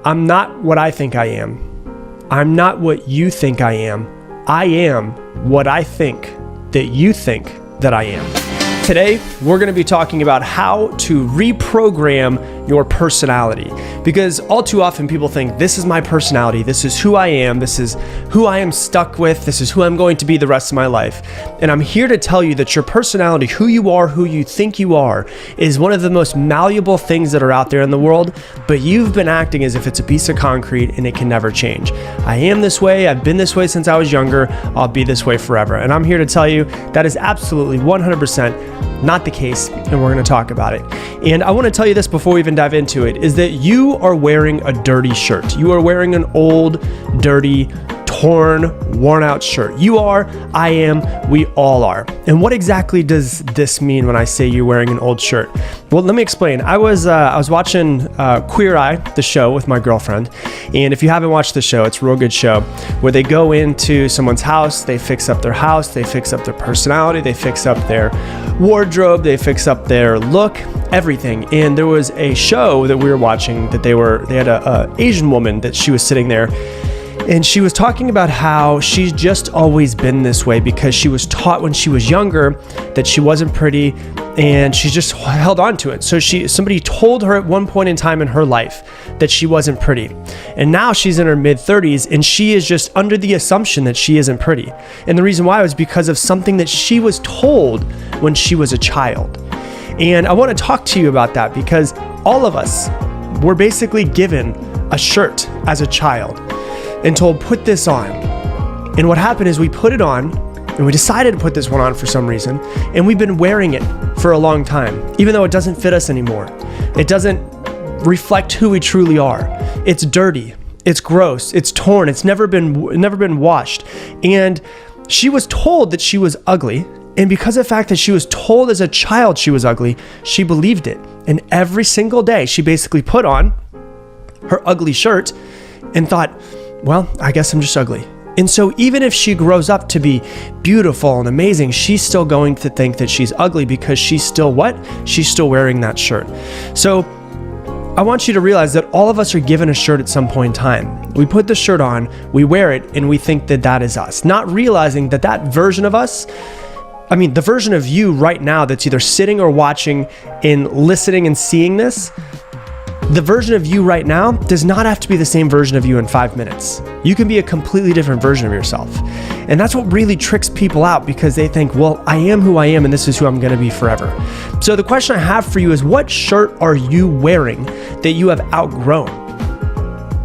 I'm not what I think I am. I'm not what you think I am. I am what I think that you think that I am. Today, we're going to be talking about how to reprogram your personality, because all too often people think this is my personality, this is who I am, this is who I am stuck with, this is who I'm going to be the rest of my life. And I'm here to tell you that your personality, who you are, who you think you are, is one of the most malleable things that are out there in the world, but you've been acting as if it's a piece of concrete and it can never change. I am this way, I've been this way since I was younger, I'll be this way forever. And I'm here to tell you that is absolutely 100% not the case, and we're going to talk about it. And I want to tell you this before we even dive into it, is that you are wearing a dirty shirt. You are wearing an old, dirty, torn, worn out shirt. You are, I am, we all are. And what exactly does this mean when I say you're wearing an old shirt? Well, let me explain. I was watching Queer Eye, the show, with my girlfriend. And if you haven't watched the show, it's a real good show where they go into someone's house, they fix up their house, they fix up their personality, they fix up their wardrobe, they fix up their look, everything. And there was a show that we were watching that they had a Asian woman that she was sitting there. And she was talking about how she's just always been this way because she was taught when she was younger that she wasn't pretty, and she just held on to it. So somebody told her at one point in time in her life that she wasn't pretty. And now she's in her mid-30s and she is just under the assumption that she isn't pretty. And the reason why was because of something that she was told when she was a child. And I want to talk to you about that because all of us were basically given a shirt as a child and told, put this on. And what happened is we put it on, and we decided to put this one on for some reason, and we've been wearing it for a long time, even though it doesn't fit us anymore. It doesn't reflect who we truly are. It's dirty, it's gross, it's torn, it's never been washed. And she was told that she was ugly, and because of the fact that she was told as a child she was ugly, she believed it. And every single day, she basically put on her ugly shirt and thought, well, I guess I'm just ugly. And so even if she grows up to be beautiful and amazing, she's still going to think that she's ugly because she's still what? She's still wearing that shirt. So I want you to realize that all of us are given a shirt at some point in time. We put the shirt on, we wear it, and we think that that is us, not realizing that that version of us, the version of you right now that's either sitting or watching and listening and seeing this, the version of you right now does not have to be the same version of you in 5 minutes. You can be a completely different version of yourself. And that's what really tricks people out because they think, well, I am who I am and this is who I'm going to be forever. So the question I have for you is, what shirt are you wearing that you have outgrown?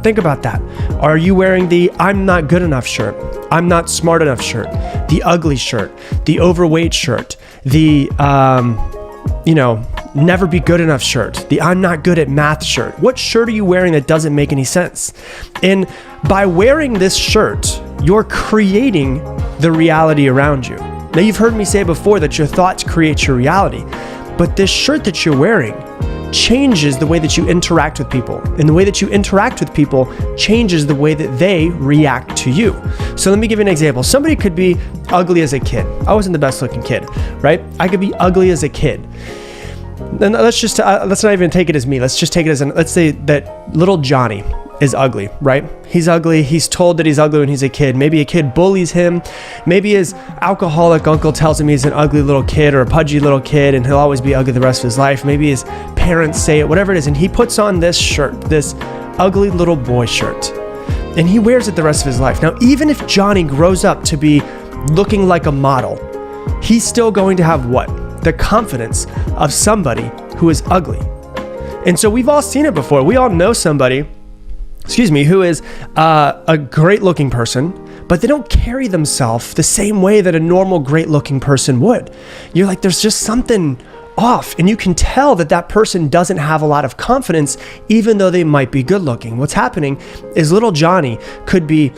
Think about that. Are you wearing the I'm not good enough shirt? I'm not smart enough shirt? The ugly shirt? The overweight shirt? The, never be good enough shirt, the I'm not good at math shirt? What shirt are you wearing that doesn't make any sense? And by wearing this shirt, you're creating the reality around you. Now, you've heard me say before that your thoughts create your reality, but this shirt that you're wearing changes the way that you interact with people. And the way that you interact with people changes the way that they react to you. So let me give you an example. Somebody could be ugly as a kid. I wasn't the best looking kid, right? I could be ugly as a kid. Then let's not even take it as me. Let's just take it as let's say that little Johnny is ugly, right? He's ugly. He's told that he's ugly when he's a kid. Maybe a kid bullies him. Maybe his alcoholic uncle tells him he's an ugly little kid or a pudgy little kid and he'll always be ugly the rest of his life. Maybe his parents say it, whatever it is. And he puts on this shirt, this ugly little boy shirt, and he wears it the rest of his life. Now, even if Johnny grows up to be looking like a model, he's still going to have what? The confidence of somebody who is ugly. And so we've all seen it before. We all know somebody, who is a great looking person, but they don't carry themselves the same way that a normal great looking person would. You're like, there's just something off, and you can tell that that person doesn't have a lot of confidence, even though they might be good looking. What's happening is little Johnny could be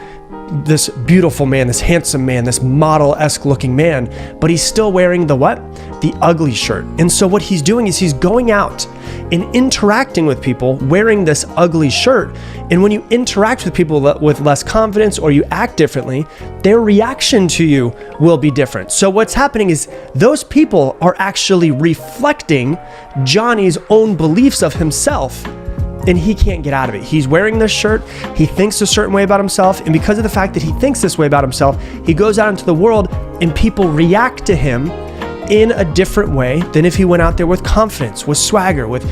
this beautiful man, this handsome man, this model-esque looking man, but he's still wearing the what? The ugly shirt. And so what he's doing is he's going out and interacting with people wearing this ugly shirt. And when you interact with people with less confidence or you act differently, their reaction to you will be different. So what's happening is those people are actually reflecting Johnny's own beliefs of himself and he can't get out of it. He's wearing this shirt. He thinks a certain way about himself. And because of the fact that he thinks this way about himself, he goes out into the world and people react to him in a different way than if he went out there with confidence, with swagger, with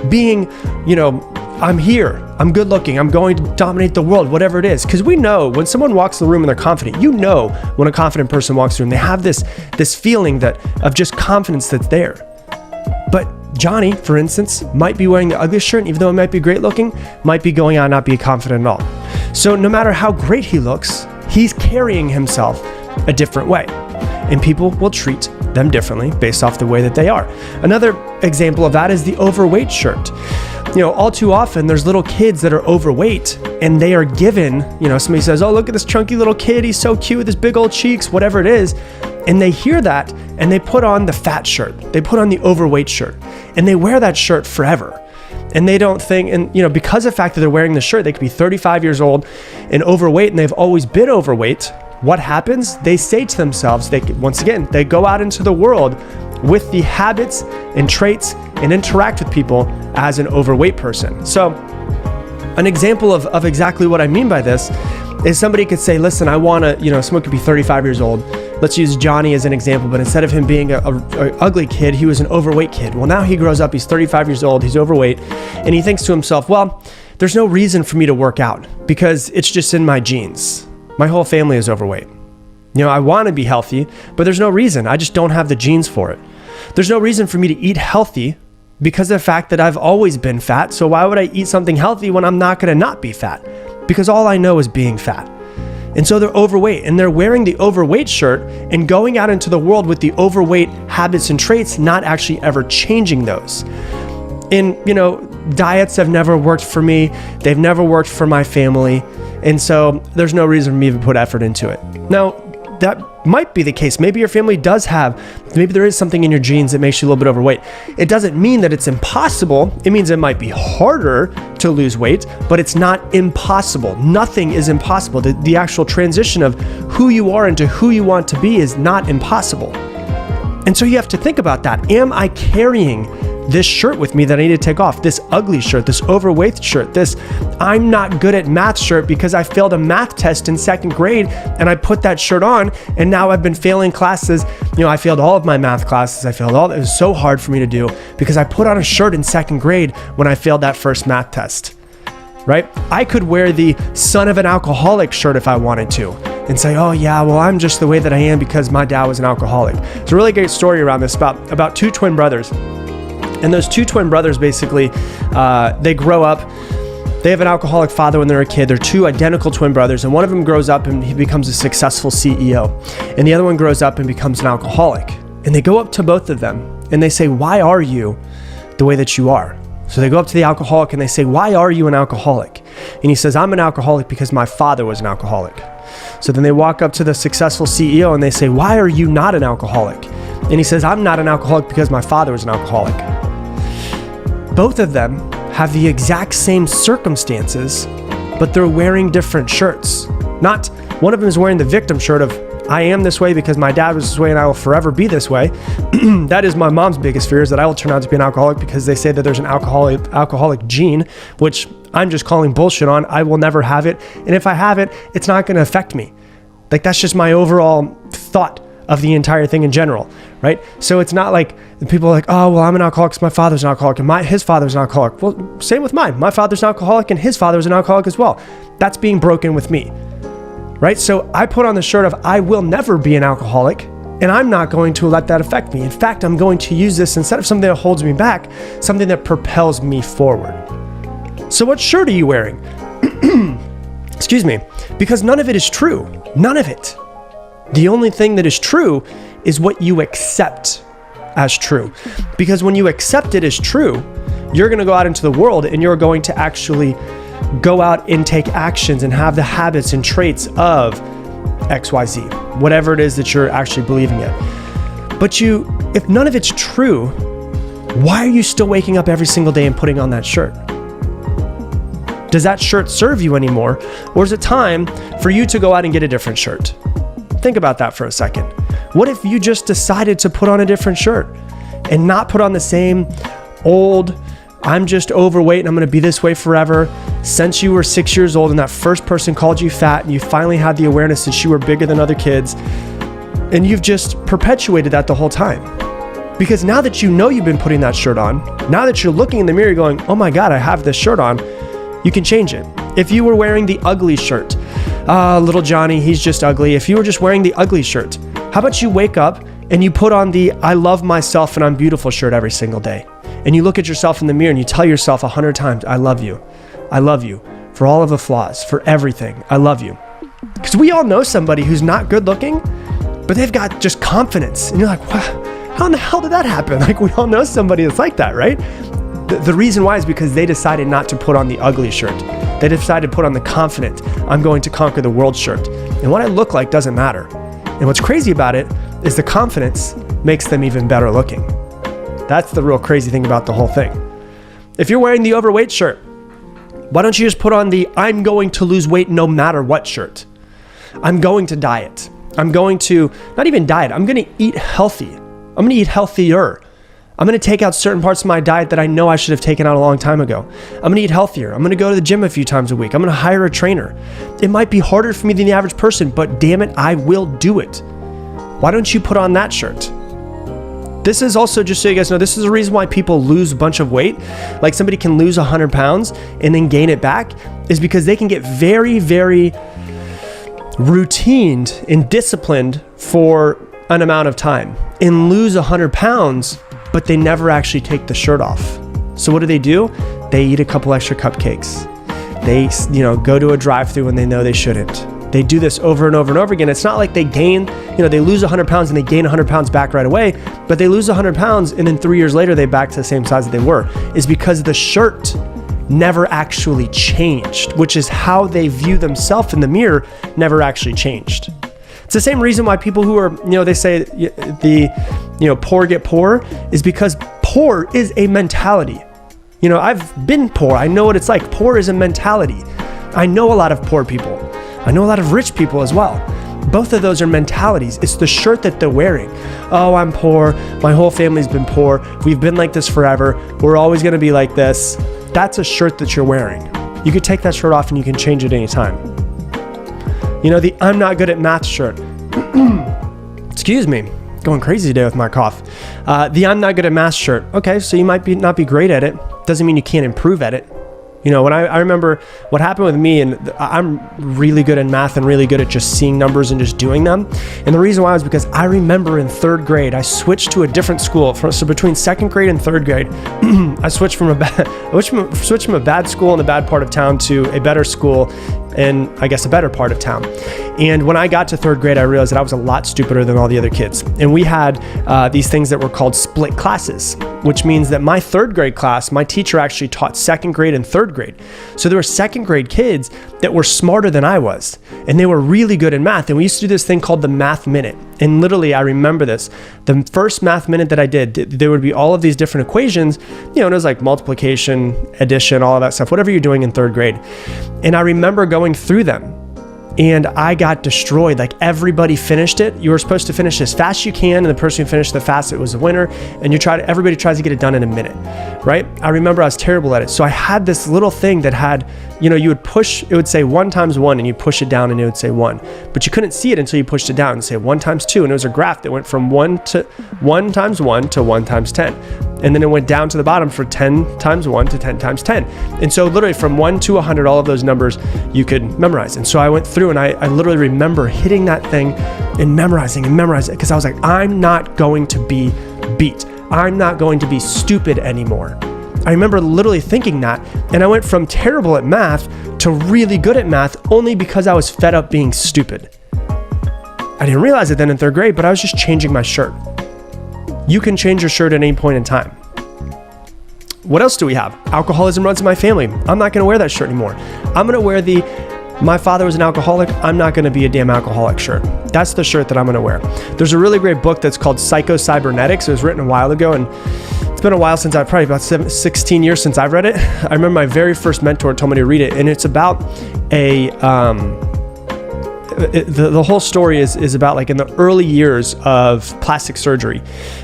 being, I'm here, I'm good looking, I'm going to dominate the world, whatever it is. Because we know when someone walks in the room and they're confident, when a confident person walks through and they have this feeling of just confidence that's there. But Johnny, for instance, might be wearing the ugliest shirt, even though it might be great looking, might be going out and not be confident at all. So no matter how great he looks, he's carrying himself a different way. And people will treat them differently based off the way that they are. Another example of that is the overweight shirt. All too often there's little kids that are overweight and they are given, somebody says, oh, look at this chunky little kid. He's so cute with his big old cheeks, whatever it is. And they hear that and they put on the fat shirt. They put on the overweight shirt and they wear that shirt forever. And they don't think, because of the fact that they're wearing the shirt, they could be 35 years old and overweight and they've always been overweight. What happens? They say to themselves, they go out into the world with the habits and traits and interact with people as an overweight person. So an example of exactly what I mean by this is somebody could say, listen, I want to, someone could be 35 years old. Let's use Johnny as an example, but instead of him being a ugly kid, he was an overweight kid. Well, now he grows up, he's 35 years old, he's overweight, and he thinks to himself, well, there's no reason for me to work out because it's just in my genes. My whole family is overweight. I want to be healthy, but there's no reason. I just don't have the genes for it. There's no reason for me to eat healthy because of the fact that I've always been fat. So why would I eat something healthy when I'm not going to not be fat? Because all I know is being fat. And so they're overweight and they're wearing the overweight shirt and going out into the world with the overweight habits and traits, not actually ever changing those. And, diets have never worked for me. They've never worked for my family. And so there's no reason for me to put effort into it. Now, that might be the case. Maybe your family maybe there is something in your genes that makes you a little bit overweight. It doesn't mean that it's impossible. It means it might be harder to lose weight, but it's not impossible. Nothing is impossible. The actual transition of who you are into who you want to be is not impossible. And so you have to think about that. Am I carrying this shirt with me that I need to take off, this ugly shirt, this overweight shirt, this I'm not good at math shirt because I failed a math test in second grade and I put that shirt on and now I've been failing classes. I failed all of my math classes. It was so hard for me to do because I put on a shirt in second grade when I failed that first math test, right? I could wear the son of an alcoholic shirt if I wanted to and say, oh yeah, well, I'm just the way that I am because my dad was an alcoholic. It's a really great story around this about two twin brothers. And those two twin brothers, basically, they grow up, they have an alcoholic father when they're a kid. They're two identical twin brothers, and one of them grows up and he becomes a successful CEO. And the other one grows up and becomes an alcoholic. And they go up to both of them and they say, why are you the way that you are? So they go up to the alcoholic and they say, why are you an alcoholic? And he says, I'm an alcoholic because my father was an alcoholic. So then they walk up to the successful CEO and they say, why are you not an alcoholic? And he says, I'm not an alcoholic because my father was an alcoholic. Both of them have the exact same circumstances, but they're wearing different shirts. Not one of them is wearing the victim shirt of, I am this way because my dad was this way and I will forever be this way. That is my mom's biggest fear, is that I will turn out to be an alcoholic because they say that there's an alcoholic gene, which I'm just calling bullshit on. I will never have it. And if I have it, it's not going to affect me. That's just my overall thought of the entire thing in general, right? So it's not like people are like, oh, well, I'm an alcoholic because my father's an alcoholic and his father's an alcoholic. Well, same with mine. My father's an alcoholic and his father's an alcoholic as well. That's being broken with me, right? So I put on the shirt of, I will never be an alcoholic and I'm not going to let that affect me. In fact, I'm going to use this instead of something that holds me back, something that propels me forward. So what shirt are you wearing? Excuse me, because none of it is true. None of it. The only thing that is true is what you accept as true. Because when you accept it as true, you're going to go out into the world and you're going to actually go out and take actions and have the habits and traits of XYZ, whatever it is that you're actually believing in. But if none of it's true, why are you still waking up every single day and putting on that shirt? Does that shirt serve you anymore? Or is it time for you to go out and get a different shirt? Think about that for a second. What if you just decided to put on a different shirt and not put on the same old, I'm just overweight and I'm going to be this way forever. Since you were 6 years old and that first person called you fat and you finally had the awareness that you were bigger than other kids, and you've just perpetuated that the whole time. Because now that you know you've been putting that shirt on, now that you're looking in the mirror going, oh my God, I have this shirt on, you can change it. If you were wearing the ugly shirt, little Johnny, he's just ugly. If you were just wearing the ugly shirt, how about you wake up and you put on the I love myself and I'm beautiful shirt every single day. And you look at yourself in the mirror and you tell yourself 100 times, I love you. I love you for all of the flaws, for everything. I love you. Because we all know somebody who's not good looking, but they've got just confidence. And you're like, wow, how in the hell did that happen? Like, we all know somebody that's like that, right? The reason why is because they decided not to put on the ugly shirt. They decided to put on the confident, I'm going to conquer the world shirt. And what I look like doesn't matter. And what's crazy about it is the confidence makes them even better looking. That's the real crazy thing about the whole thing. If you're wearing the overweight shirt, why don't you just put on the I'm going to lose weight no matter what shirt? I'm going to diet. I'm going to, not even diet, I'm going to eat healthy. I'm going to eat healthier. I'm going to take out certain parts of my diet that I know I should have taken out a long time ago. I'm going to eat healthier. I'm going to go to the gym a few times a week. I'm going to hire a trainer. It might be harder for me than the average person, but damn it, I will do it. Why don't you put on that shirt? This is also, just so you guys know, this is the reason why people lose a bunch of weight. Like somebody can lose 100 pounds and then gain it back, is because they can get very, very routined and disciplined for an amount of time and lose 100 pounds, but they never actually take the shirt off. So what do? They eat a couple extra cupcakes. They, go to a drive-thru when they know they shouldn't. They do this over and over and over again. It's not like they gain, they lose 100 pounds and they gain 100 pounds back right away, but they lose 100 pounds and then 3 years later, they're back to the same size that they were. It's because the shirt never actually changed, which is how they view themselves in the mirror never actually changed. It's the same reason why people who are, they say poor get poor, is because poor is a mentality. I've been poor. I know what it's like. Poor is a mentality. I know a lot of poor people. I know a lot of rich people as well. Both of those are mentalities. It's the shirt that they're wearing. Oh, I'm poor. My whole family's been poor. We've been like this forever. We're always going to be like this. That's a shirt that you're wearing. You could take that shirt off and you can change it anytime. The I'm not good at math shirt. Excuse me, going crazy today with my cough. The I'm not good at math shirt. Okay, so you might not be great at it. Doesn't mean you can't improve at it. When I remember what happened with me, and I'm really good in math and really good at just seeing numbers and just doing them. And the reason why was because I remember in third grade, I switched to a different school. So between second grade and third grade, I switched from a bad school in a bad part of town to a better school in, I guess, a better part of town. And when I got to third grade, I realized that I was a lot stupider than all the other kids. And we had these things that were called split classes, which means that my third grade class, my teacher actually taught second grade and third grade. So there were second grade kids that were smarter than I was, and they were really good in math. And we used to do this thing called the math minute. And literally, I remember this. The first math minute that I did, there would be all of these different equations, and it was like multiplication, addition, all of that stuff, whatever you're doing in third grade. And I remember going through them, and I got destroyed. Like, everybody finished it. You were supposed to finish as fast as you can, and the person who finished the fastest was the winner. And everybody tries to get it done in a minute, right? I remember I was terrible at it. So I had this little thing that had, you would push, it would say 1 times 1, and you push it down and it would say 1. But you couldn't see it until you pushed it down and say 1 times 2. And it was a graph that went from 1 times 1 to 1 times 10. And then it went down to the bottom for 10 times 1 to 10 times 10. And so literally from 1 to 100, all of those numbers you could memorize. And so I went through and I literally remember hitting that thing and memorizing it because I was like, I'm not going to be beat. I'm not going to be stupid anymore. I remember literally thinking that, and I went from terrible at math to really good at math only because I was fed up being stupid. I didn't realize it then in third grade, but I was just changing my shirt. You can change your shirt at any point in time. What else do we have? Alcoholism runs in my family. I'm not going to wear that shirt anymore. I'm going to wear my father was an alcoholic, I'm not going to be a damn alcoholic shirt. That's the shirt that I'm going to wear. There's a really great book that's called Psycho-Cybernetics. It was written a while ago, and it's been a while since probably about 16 years since I've read it. I remember my very first mentor told me to read it, and it's about the whole story is about, like, in the early years of plastic surgery,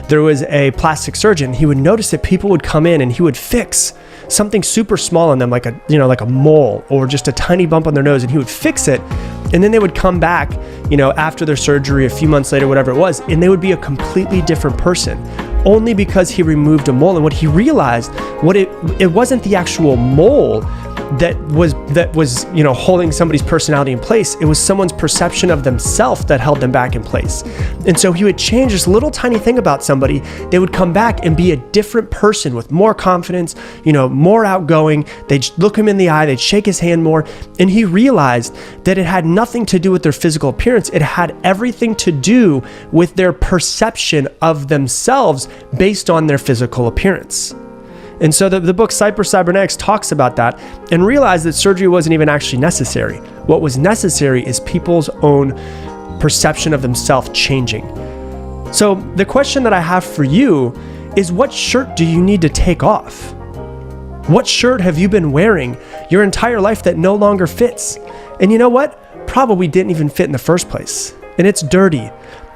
there was a plastic surgeon. He would notice that people would come in and he would fix something super small on them, like a mole or just a tiny bump on their nose, and he would fix it. And then they would come back, after their surgery, a few months later, whatever it was, and they would be a completely different person, only because he removed a mole. And what he realized, it wasn't the actual mole that was holding somebody's personality in place. It was someone's perception of themselves that held them back in place. And so he would change this little tiny thing about somebody. They would come back and be a different person with more confidence, more outgoing. They'd look him in the eye, they'd shake his hand more. And he realized that it had nothing to do with their physical appearance. It had everything to do with their perception of themselves based on their physical appearance. And so the book Cybernetics talks about that and realized that surgery wasn't even actually necessary. What was necessary is people's own perception of themselves changing. So the question that I have for you is, what shirt do you need to take off? What shirt have you been wearing your entire life that no longer fits? And you know what? Probably didn't even fit in the first place. And it's dirty.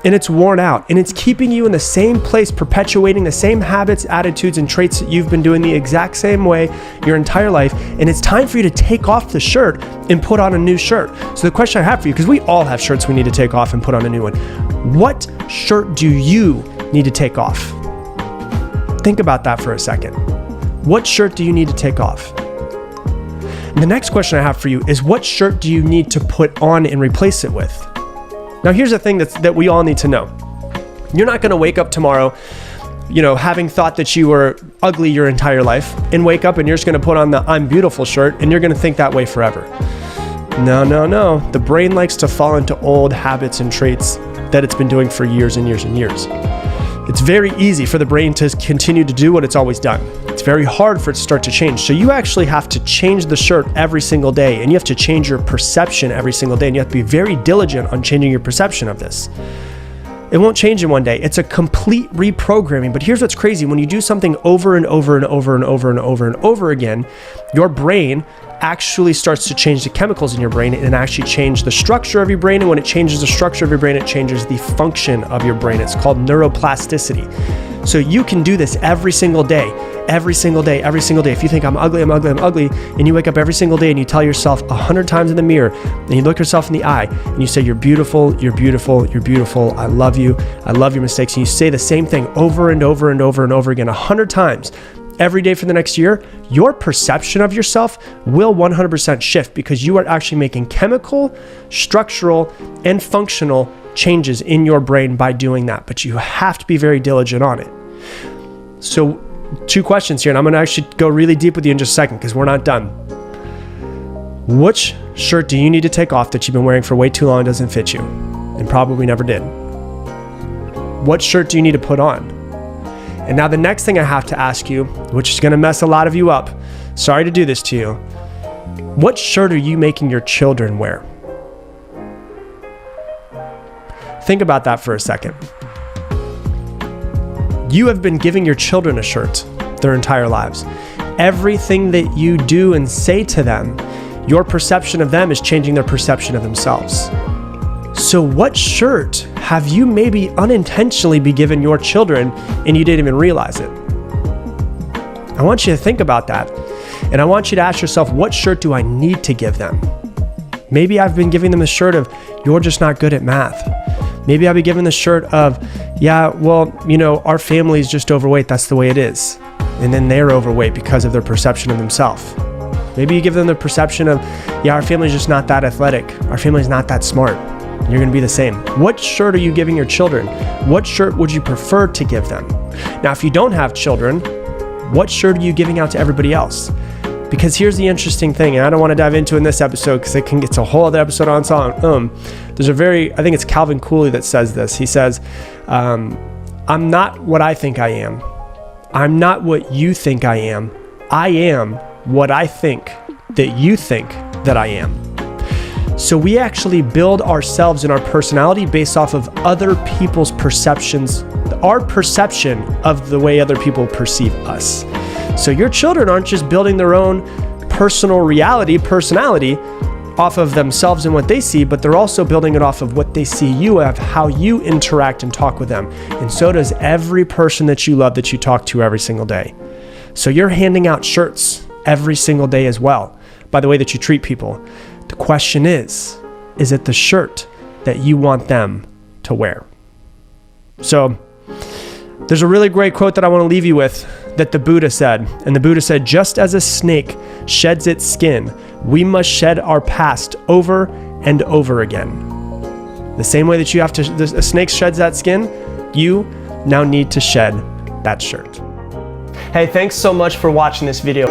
And it's worn out, and it's keeping you in the same place, perpetuating the same habits, attitudes, and traits that you've been doing the exact same way your entire life. And it's time for you to take off the shirt and put on a new shirt. So the question I have for you, because we all have shirts we need to take off and put on a new one. What shirt do you need to take off? Think about that for a second. What shirt do you need to take off? And the next question I have for you is, what shirt do you need to put on and replace it with? Now, here's the thing that we all need to know. You're not going to wake up tomorrow, having thought that you were ugly your entire life, and wake up and you're just going to put on the I'm beautiful shirt and you're going to think that way forever. No. The brain likes to fall into old habits and traits that it's been doing for years and years and years. It's very easy for the brain to continue to do what it's always done. It's very hard for it to start to change. So you actually have to change the shirt every single day, and you have to change your perception every single day, and you have to be very diligent on changing your perception of this. It won't change in one day. It's a complete reprogramming. But here's what's crazy. When you do something over and over and over and over and over and over again, your brain actually starts to change the chemicals in your brain and actually change the structure of your brain. And when it changes the structure of your brain, it changes the function of your brain. It's called neuroplasticity. So you can do this every single day. If you think I'm ugly, and you wake up every single day and you tell yourself 100 times in the mirror, and you look yourself in the eye and you say, you're beautiful, I love you, I love your mistakes, and you say the same thing over and over and over and over again 100 times every day for the next year, your perception of yourself will 100% shift, because you are actually making chemical, structural, and functional changes in your brain by doing that. But you have to be very diligent on it. So 2 questions here, and I'm going to actually go really deep with you in just a second because we're not done. Which shirt do you need to take off that you've been wearing for way too long and doesn't fit you and probably never did? What shirt do you need to put on? And now the next thing I have to ask you, which is going to mess a lot of you up, sorry to do this to you, what shirt are you making your children wear? Think about that for a second. You have been giving your children a shirt their entire lives. Everything that you do and say to them, your perception of them is changing their perception of themselves. So what shirt have you maybe unintentionally be giving your children and you didn't even realize it? I want you to think about that. And I want you to ask yourself, what shirt do I need to give them? Maybe I've been giving them a shirt of, you're just not good at math. Maybe I'll be given the shirt of, our family is just overweight. That's the way it is. And then they're overweight because of their perception of themselves. Maybe you give them the perception of, our family's just not that athletic. Our family's not that smart. You're going to be the same. What shirt are you giving your children? What shirt would you prefer to give them? Now, if you don't have children, what shirt are you giving out to everybody else? Because here's the interesting thing, and I don't want to dive into in this episode because it's a whole other episode on its own. I think it's Calvin Cooley that says this. He says, I'm not what I think I am. I'm not what you think I am. I am what I think that you think that I am. So we actually build ourselves and our personality based off of other people's perceptions, our perception of the way other people perceive us. So your children aren't just building their own personal personality off of themselves and what they see, but they're also building it off of what they see you have, how you interact and talk with them. And so does every person that you love that you talk to every single day. So you're handing out shirts every single day as well by the way that you treat people. The question is it the shirt that you want them to wear? So there's a really great quote that I want to leave you with that the Buddha said. And the Buddha said, just as a snake sheds its skin, we must shed our past over and over again. The same way that a snake sheds that skin, you now need to shed that shirt. Hey, thanks so much for watching this video.